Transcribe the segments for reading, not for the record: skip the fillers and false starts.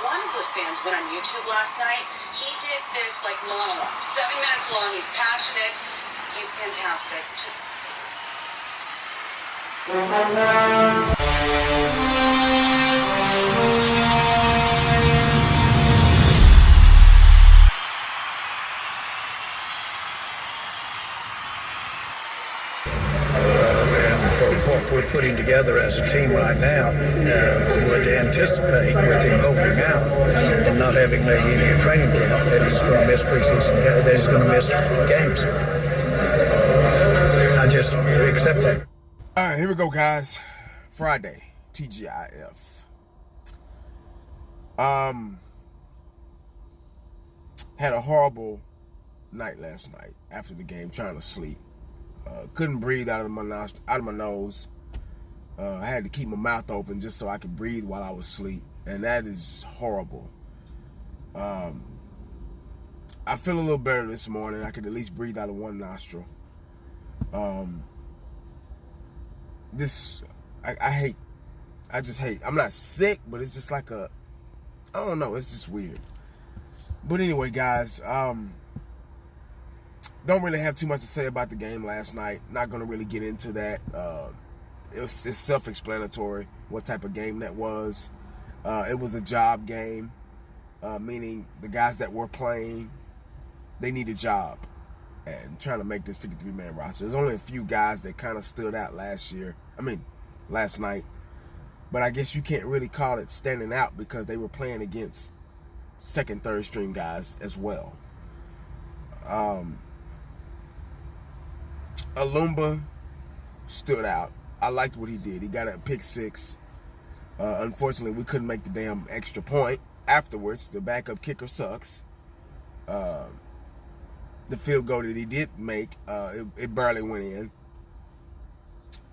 one of those fans went on YouTube last night. He did this like monologue, 7 minutes long. He's passionate. He's fantastic. Just. What we're putting together as a team right now would anticipate with him opening out and not having made any training camp that he's going to miss preseason, that he's going to miss games. I just accept that. All right, here we go, guys. Friday, TGIF. Had a horrible night last night after the game, trying to sleep. Couldn't breathe out of my nose. I had to keep my mouth open just so I could breathe while I was asleep, and that is horrible. I feel a little better this morning. I could at least breathe out of one nostril. I just hate. I'm not sick, but it's just like I don't know. It's just weird. But anyway, guys, don't really have too much to say about the game last night. Not going to really get into that. It's self-explanatory what type of game that was. It was a job game, meaning the guys that were playing, they need a job and trying to make this 53-man roster. There's only a few guys that kind of stood out last night. But I guess you can't really call it standing out because they were playing against second, third string guys as well. Alumba stood out. I liked what he did. He got a pick six. Unfortunately, we couldn't make the damn extra point afterwards. The backup kicker sucks. The field goal that he did make, it barely went in.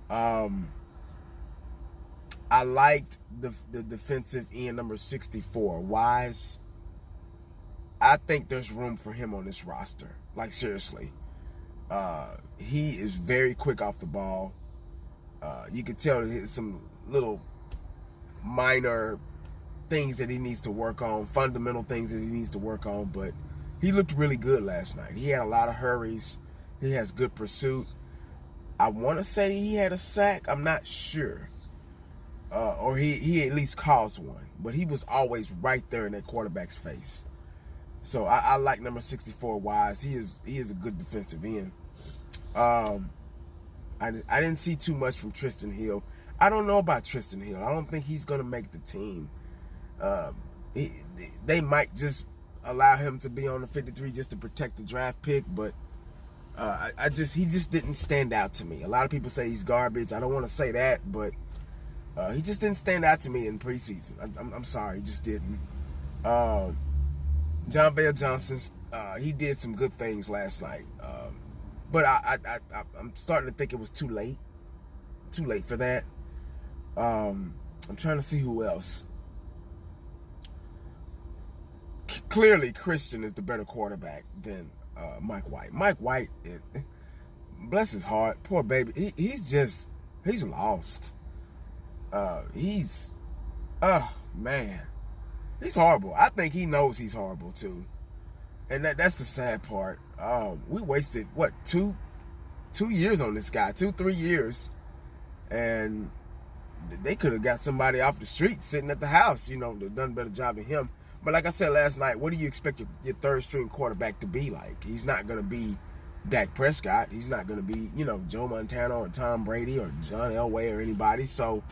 I liked the defensive end, number 64, Wise. I think there's room for him on this roster. Like, seriously. He is very quick off the ball. You can tell there's some little minor things that he needs to work on, fundamental things that he needs to work on, but he looked really good last night. He had a lot of hurries. He has good pursuit. I want to say he had a sack. I'm not sure. Or he at least caused one, but he was always right there in that quarterback's face. So I like number 64, Wise. He is a good defensive end. I didn't see too much from Tristan Hill. I don't know about Tristan Hill. I don't think he's going to make the team. They might just allow him to be on the 53 just to protect the draft pick, but he just didn't stand out to me. A lot of people say he's garbage. I don't want to say that, but he just didn't stand out to me in preseason. I'm sorry, he just didn't. John Bell Johnson, he did some good things last night. But I'm starting to think it was too late. Too late for that. I'm trying to see who else. Clearly, Christian is the better quarterback than Mike White. Mike White, bless his heart, poor baby. He's lost. He's horrible. I think he knows he's horrible too. And that's the sad part. We wasted, 2 years on this guy, 2-3 years. And they could have got somebody off the street sitting at the house, that done a better job than him. But like I said last night, what do you expect your third string quarterback to be like? He's not going to be Dak Prescott. He's not going to be, Joe Montana or Tom Brady or John Elway or anybody. So,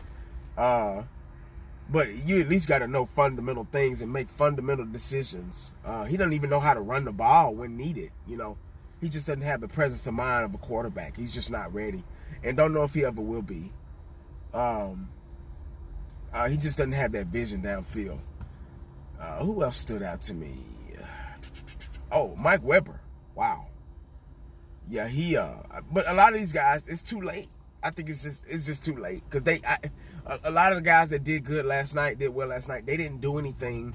but you at least got to know fundamental things and make fundamental decisions. He doesn't even know how to run the ball when needed. He just doesn't have the presence of mind of a quarterback. He's just not ready, and don't know if he ever will be. He just doesn't have that vision downfield. Who else stood out to me? Oh, Mike Weber. Wow. Yeah, but a lot of these guys, it's too late. I think it's just too late because a lot of the guys that did well last night, they didn't do anything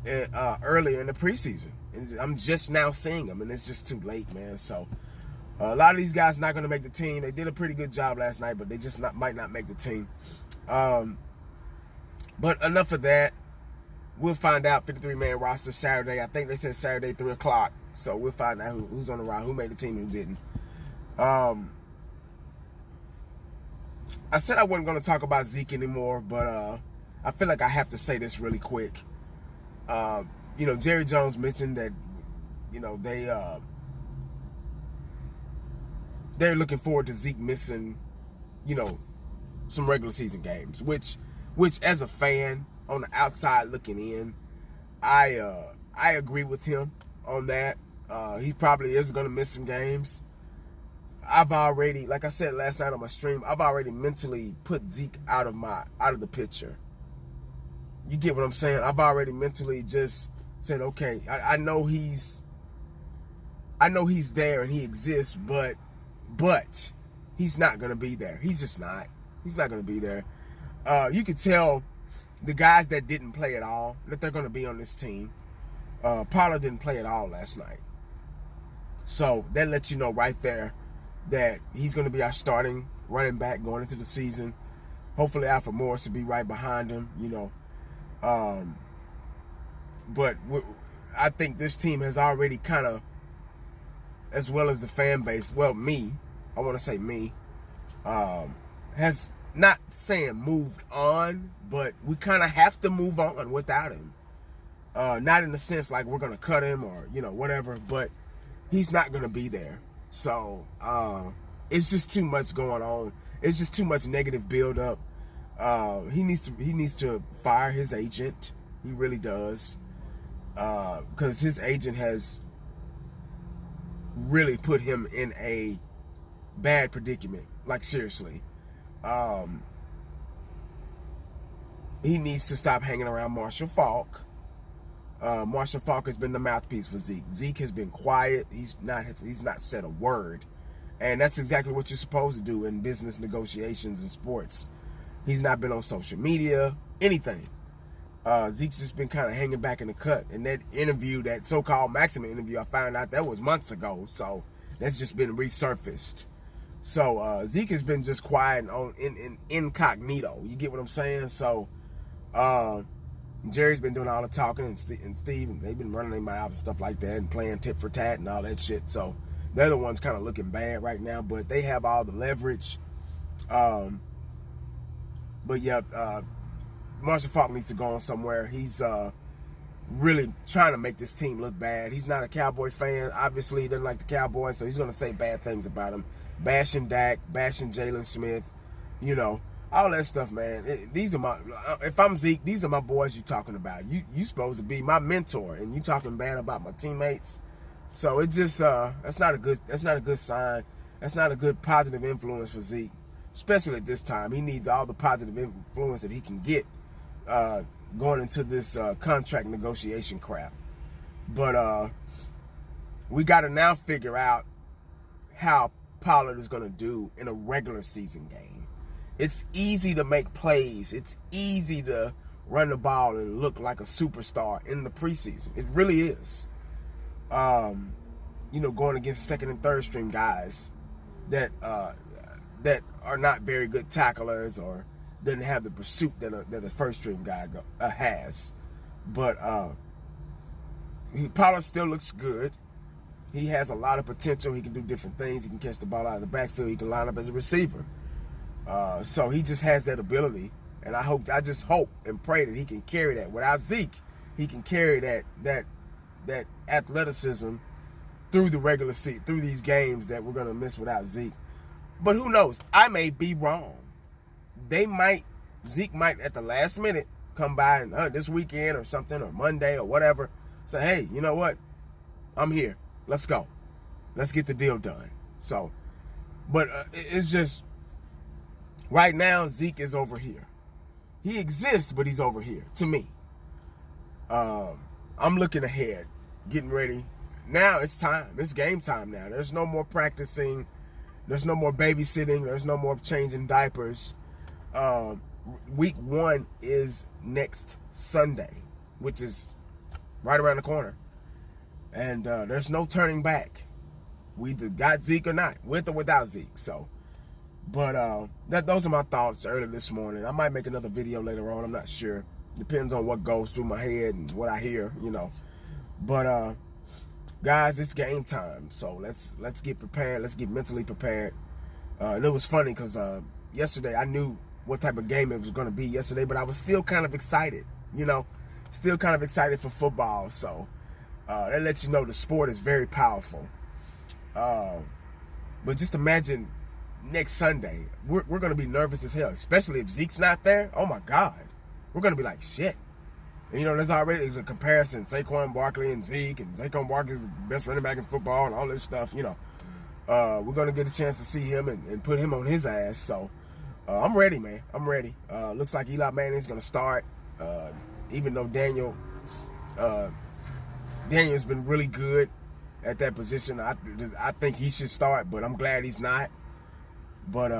earlier in the preseason. And I'm just now seeing them, and it's just too late, man. So a lot of these guys not going to make the team. They did a pretty good job last night, but they just might not make the team. But enough of that. we'll find out 53-man roster Saturday. I think they said Saturday 3 o'clock. So we'll find out who's on the roster, who made the team, who didn't. I said I wasn't going to talk about Zeke anymore, but I feel like I have to say this really quick. Jerry Jones mentioned that, they're looking forward to Zeke missing, some regular season games, which as a fan on the outside looking in, I agree with him on that. He probably is going to miss some games. I've already, like I said last night on my stream, I've already mentally put Zeke out of the picture. You get what I'm saying? I've already mentally just said, okay, I know he's there and he exists, but he's not going to be there. He's just not. He's not going to be there. You could tell the guys that didn't play at all that they're going to be on this team. Pollard didn't play at all last night. So that lets you know right there that he's going to be our starting running back going into the season. Hopefully Alfred Morris will be right behind him, But I think this team has already kind of, as well as the fan base, I want to say me, has not saying moved on, but we kind of have to move on without him. Not in the sense like we're going to cut him or, whatever, but he's not going to be there. So it's just too much going on. It's just too much negative buildup. He needs to fire his agent. He really does. Because his agent has really put him in a bad predicament. Like, seriously. He needs to stop hanging around Marshall Faulk. Marshall Faulk has been the mouthpiece for Zeke. Zeke has been quiet. He's not said a word. And that's exactly what you're supposed to do in business negotiations and sports. He's not been on social media, anything. Zeke's just been kind of hanging back in the cut. And that interview, that so-called Maximum interview, I found out that was months ago. So that's just been resurfaced. So Zeke has been just quiet in incognito. You get what I'm saying? So Jerry's been doing all the talking, and Steve, and they've been running their mouths and stuff like that and playing tit for tat and all that shit. So they're the ones kind of looking bad right now, but they have all the leverage. But yeah, Marshall Faulk needs to go on somewhere. He's really trying to make this team look bad. He's not a Cowboy fan. Obviously, he doesn't like the Cowboys, so he's going to say bad things about him. Bashing Dak, bashing Jalen Smith, all that stuff, man. If I'm Zeke, these are my boys you talking about. You supposed to be my mentor, and you talking bad about my teammates. So it just that's not a good sign. That's not a good positive influence for Zeke, especially at this time. He needs all the positive influence that he can get going into this contract negotiation crap. But we got to now figure out how Pollard is going to do in a regular season game. It's easy to make plays. It's easy to run the ball and look like a superstar in the preseason. It really is. Going against second and third string guys that are not very good tacklers or doesn't have the pursuit that a first string guy has. But Pollard still looks good. He has a lot of potential. He can do different things. He can catch the ball out of the backfield. He can line up as a receiver. So he just has that ability, and I just hope and pray that he can carry that. Without Zeke, he can carry that athleticism through the regular season, through these games that we're gonna miss without Zeke. But who knows? I may be wrong. Zeke might at the last minute come by and this weekend or something, or Monday or whatever, say, hey, you know what? I'm here. Let's go. Let's get the deal done. So, but it's just, right now, Zeke is over here. He exists, but he's over here, to me. I'm looking ahead, getting ready. Now it's time. It's game time now. There's no more practicing. There's no more babysitting. There's no more changing diapers. Week 1 is next Sunday, which is right around the corner. And there's no turning back. We either got Zeke or not, with or without Zeke. So, but those are my thoughts early this morning. I might make another video later on. I'm not sure. Depends on what goes through my head and what I hear, you know. But guys, it's game time. So let's get prepared. Let's get mentally prepared. And it was funny because yesterday I knew what type of game it was going to be yesterday, but I was still kind of excited, you know, still kind of excited for football. So that lets you know the sport is very powerful. But just imagine next Sunday, we're going to be nervous as hell, especially if Zeke's not there. Oh my God, we're going to be like shit. And, you know, there's already a comparison, Saquon Barkley and Zeke, and Saquon Barkley is the best running back in football and all this stuff, you know. We're going to get a chance to see him and put him on his ass. So I'm ready, man. I'm ready. Looks like Eli Manning's going to start, even though Daniel's been really good at that position. I think he should start, but I'm glad he's not. But,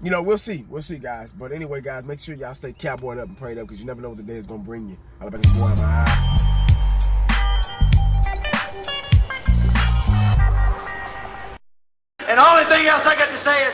you know, we'll see. We'll see, guys. But anyway, guys, make sure y'all stay cowboyed up and prayed up because you never know what the day is going to bring you. I love this boy in my eye. And the only thing else I got to say is,